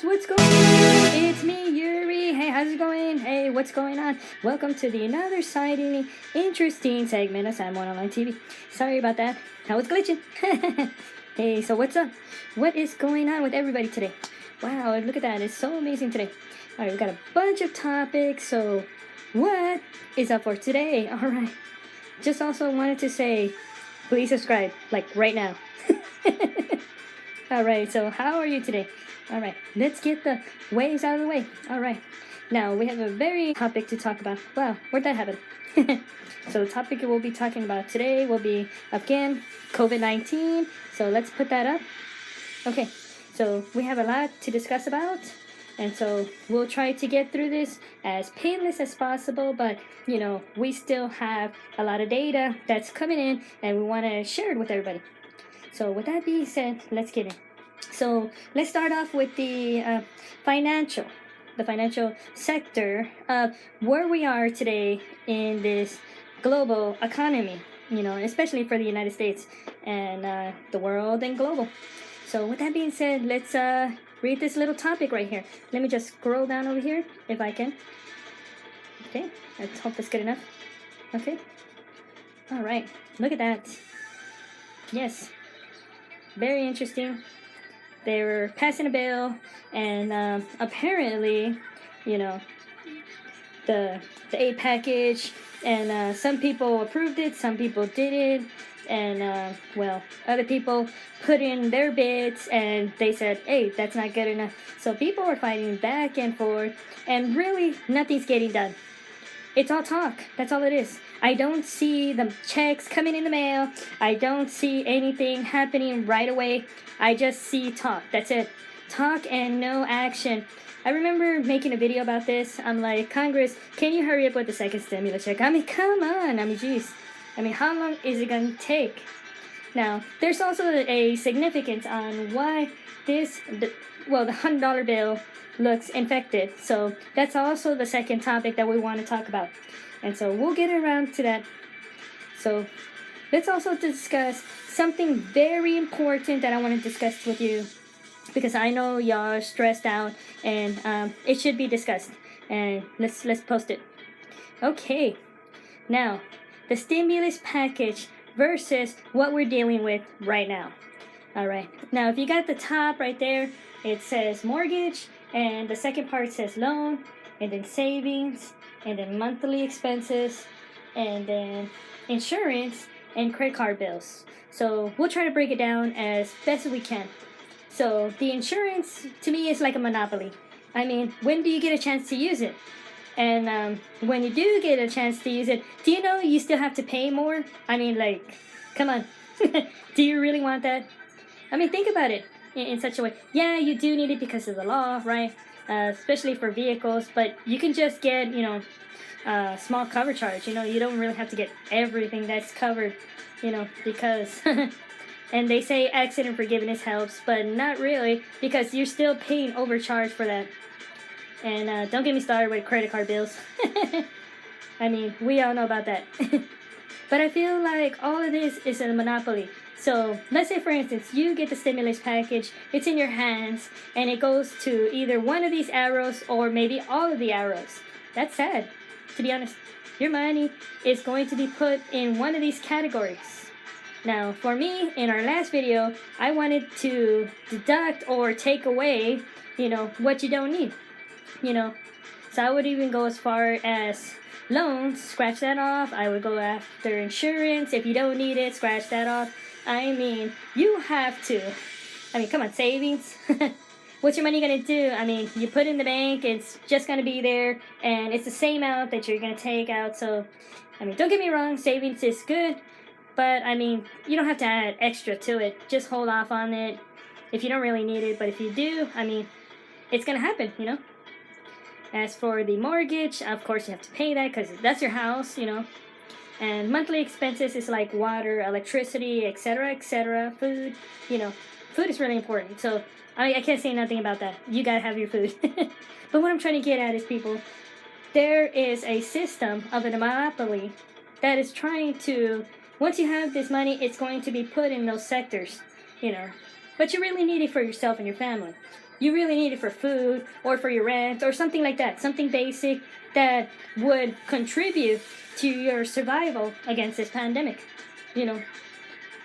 guys, what's going on? It's me, Yuri. Hey, how's it going? Hey, what's going on? Welcome to the another exciting, interesting segment of Sam1Online TV. Sorry about that. I was glitching. Hey, so what's up? What is going on with everybody today? Wow, look at that. It's so amazing today. Alright, we've got a bunch of topics. So, what is up for today? Alright. Just also wanted to say, please subscribe, like right now. Alright, so how are you today? Alright, let's get the waves out of the way. Alright, now we have a very topic to talk about. Wow, where'd that happen? So the topic we'll be talking about today will be, again, COVID-19. So let's put that up. Okay, so we have a lot to discuss about. And so we'll try to get through this as painless as possible. But, you know, we still have a lot of data that's coming in and we want to share it with everybody. So with that being said, let's get in. So let's start off with the financial sector of where we are today in this global economy, you know, especially for the United States and the world and global. So with that being said, let's read this little topic right here. Let me just scroll down over here if I can. Okay, let's hope that's good enough. Okay. All right, look at that. Yes. Very interesting. They were passing a bill, and apparently, you know, the aid package, and some people approved it, some people didn't, and well, other people put in their bids, and they said, hey, that's not good enough. So people are fighting back and forth, and really nothing's getting done. It's all talk. That's all it is. I don't see the checks coming in the mail. I don't see anything happening right away. I just see talk. That's it. Talk and no action. I remember making a video about this. I'm like, Congress, can you hurry up with the second stimulus check? I mean, come on. I mean, geez. I mean, how long is it going to take? Now, there's also a significance on why the $100 bill looks infected. So that's also the second topic that we want to talk about. And so we'll get around to that. So let's also discuss something very important that I want to discuss with you, because I know y'all are stressed out, and it should be discussed. And let's post it. Okay. Now, the stimulus package versus what we're dealing with right now. All right. Now, if you got the top right there, it says mortgage, and the second part says loan, and then savings, and then monthly expenses, and then insurance and credit card bills. So we'll try to break it down as best as we can. So the insurance to me is like a monopoly. I mean, when do you get a chance to use it? And when you do get a chance to use it, do you know you still have to pay more? I mean, like, come on. Do you really want that? I mean, think about it in such a way. Yeah, you do need it because of the law, right? Especially for vehicles, but you can just get, you know, small cover charge. You know, you don't really have to get everything that's covered, you know, because, and they say accident forgiveness helps, but not really, because you're still paying overcharge for that. And don't get me started with credit card bills. I mean, we all know about that. But I feel like all of this is a monopoly. So let's say, for instance, you get the stimulus package, it's in your hands, and it goes to either one of these arrows or maybe all of the arrows. That's sad, to be honest. Your money is going to be put in one of these categories. Now, for me, in our last video, I wanted to deduct or take away, you know, what you don't need, you know. So I would even go as far as loans, scratch that off. I would go after insurance. If you don't need it, scratch that off. I mean, you have to. I mean, come on, savings. What's your money going to do? I mean, you put in the bank, it's just going to be there, and it's the same amount that you're going to take out. So, I mean, don't get me wrong, savings is good, but, I mean, you don't have to add extra to it. Just hold off on it if you don't really need it. But if you do, I mean, it's going to happen, you know. As for the mortgage, of course, you have to pay that because that's your house, you know. And monthly expenses is like water, electricity, etc., food. You know, food is really important. So I can't say nothing about that. You gotta have your food. But what I'm trying to get at is, people, there is a system of a monopoly that is trying to, once you have this money, it's going to be put in those sectors, you know. but you really need it for yourself and your family. You really need it for food or for your rent or something like that, something basic that would contribute to your survival against this pandemic. You know,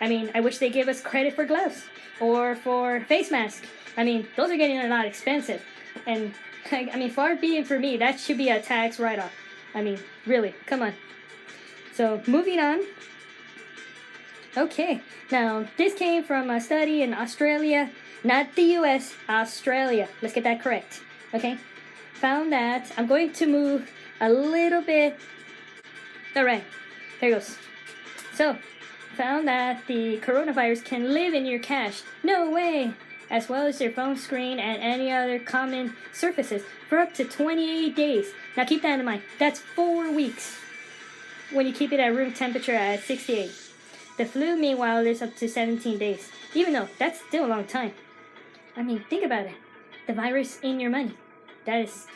I mean, I wish they gave us credit for gloves or for face masks. I mean, those are getting a lot expensive. And, I mean, far be it for me, that should be a tax write-off. I mean, really, come on. So, moving on. Okay, now, this came from a study in Australia, not the US, Australia. Let's get that correct, okay? Found that, I'm going to move a little bit. All right, there goes. So, found that the coronavirus can live in your cash. No way! As well as your phone screen and any other common surfaces for up to 28 days. Now keep that in mind. That's 4 weeks when you keep it at room temperature at 68. The flu, meanwhile, lives up to 17 days. Even though that's still a long time. I mean, think about it. The virus in your money. That's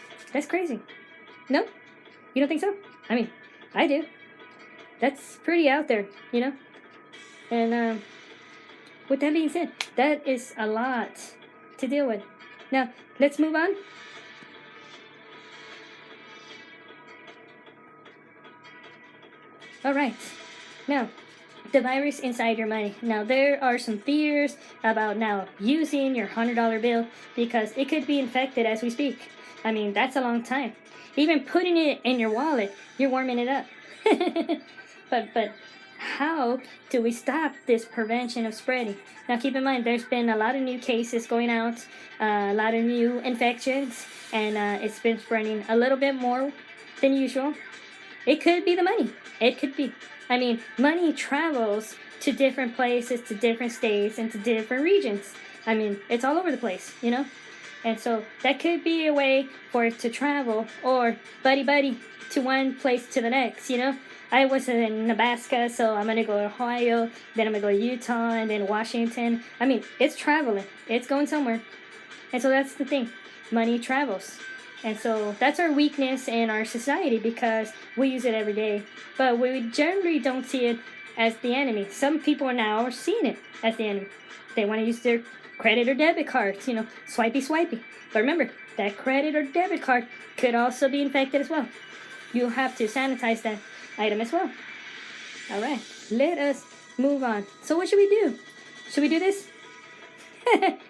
crazy. No? You don't think so? I mean, I do. That's pretty out there, you know? And, with that being said, that is a lot to deal with. Now, let's move on. Alright, now, the virus inside your money. Now, there are some fears about now using your $100 bill because it could be infected as we speak. I mean, that's a long time. Even putting it in your wallet, you're warming it up. But how do we stop this prevention of spreading? Now keep in mind, there's been a lot of new cases going out, a lot of new infections, and it's been spreading a little bit more than usual. It could be the money. It could be. I mean, money travels to different places, to different states, and to different regions. I mean, it's all over the place, you know? And so that could be a way for it to travel, or buddy to one place to the next, you know? I was in Nebraska, so I'm going to go to Ohio, then I'm going to go to Utah, and then Washington. I mean, it's traveling. It's going somewhere. And so that's the thing. Money travels. And so that's our weakness in our society because we use it every day. But we generally don't see it as the enemy. Some people now are seeing it as the enemy. They want to use their credit or debit cards, you know, swipey. But remember, that credit or debit card could also be infected as well. You'll have to sanitize that item as well. All right, let us move on. So what should we do? Should we do this?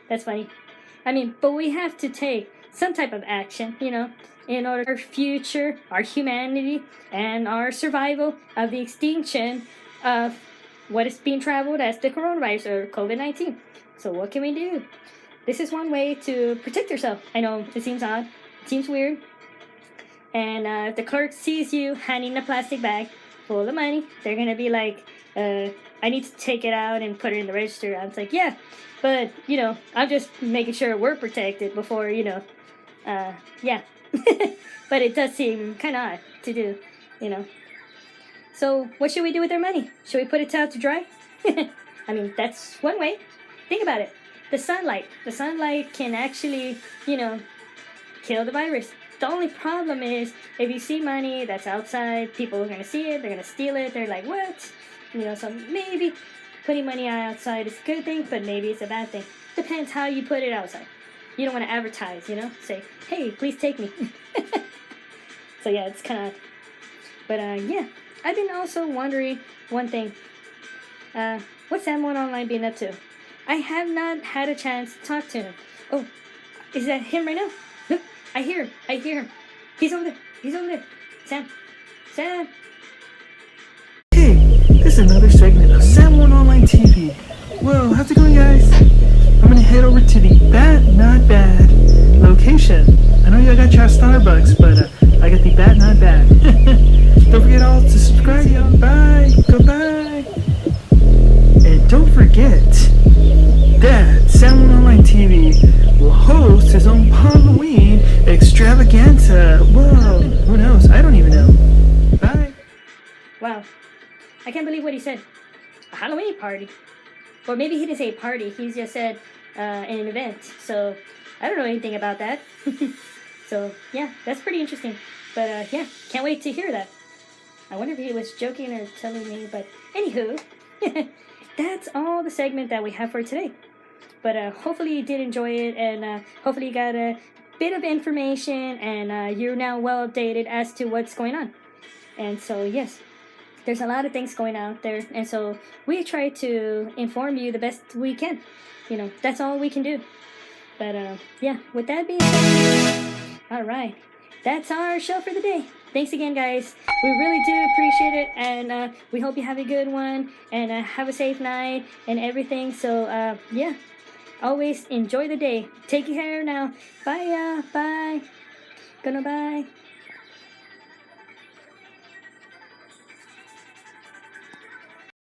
That's funny. I mean, but we have to take some type of action, you know, in order for our future, our humanity, and our survival of the extinction of what is being traveled as the coronavirus or COVID-19. So what can we do? This is one way to protect yourself. I know it seems odd, it seems weird. And if the clerk sees you handing a plastic bag full of money, they're going to be like, I need to take it out and put it in the register. I was like, yeah, but, you know, I'm just making sure we're protected before, you know, yeah. But it does seem kind of odd to do, you know. So what should we do with our money? Should we put it out to dry? I mean, that's one way. Think about it. The sunlight can actually, you know, kill the virus. The only problem is if you see money that's outside, people are going to see it, they're going to steal it, they're like, what? You know, so maybe putting money outside is a good thing, but maybe it's a bad thing. Depends how you put it outside. You don't want to advertise, you know, say, hey, please take me. So yeah, it's kind of, but yeah, I've been also wondering one thing. What's Sam1Online been up to? I have not had a chance to talk to him. Oh, is that him right now? Look, I hear him. He's over there. Sam. Hey, this is another segment of Sam1Online TV. Whoa, how's it going, guys? I'm gonna head over to the Bat Not Bad location. I know you got your Starbucks, but I got the Bat Not Bad. Don't forget all to subscribe, y'all. Bye. Goodbye. And don't forget that Sam1Online TV will host his own Halloween extravaganza. Whoa, who knows? I don't even know. Bye. Wow. I can't believe what he said. A Halloween party. Or maybe he didn't say party. He just said an event. So I don't know anything about that. So yeah, that's pretty interesting. But yeah, can't wait to hear that. I wonder if he was joking or telling me. But anywho, that's all the segment that we have for today. But hopefully you did enjoy it, and hopefully you got a bit of information, and you're now well updated as to what's going on. And so, yes, there's a lot of things going out there, and so we try to inform you the best we can. That's all we can do. But yeah, with that being said, all right, that's our show for the day. Thanks again, guys. We really do appreciate it, and we hope you have a good one, and have a safe night and everything. So yeah, always enjoy the day. Take care now. Bye. Bye. Gonna bye.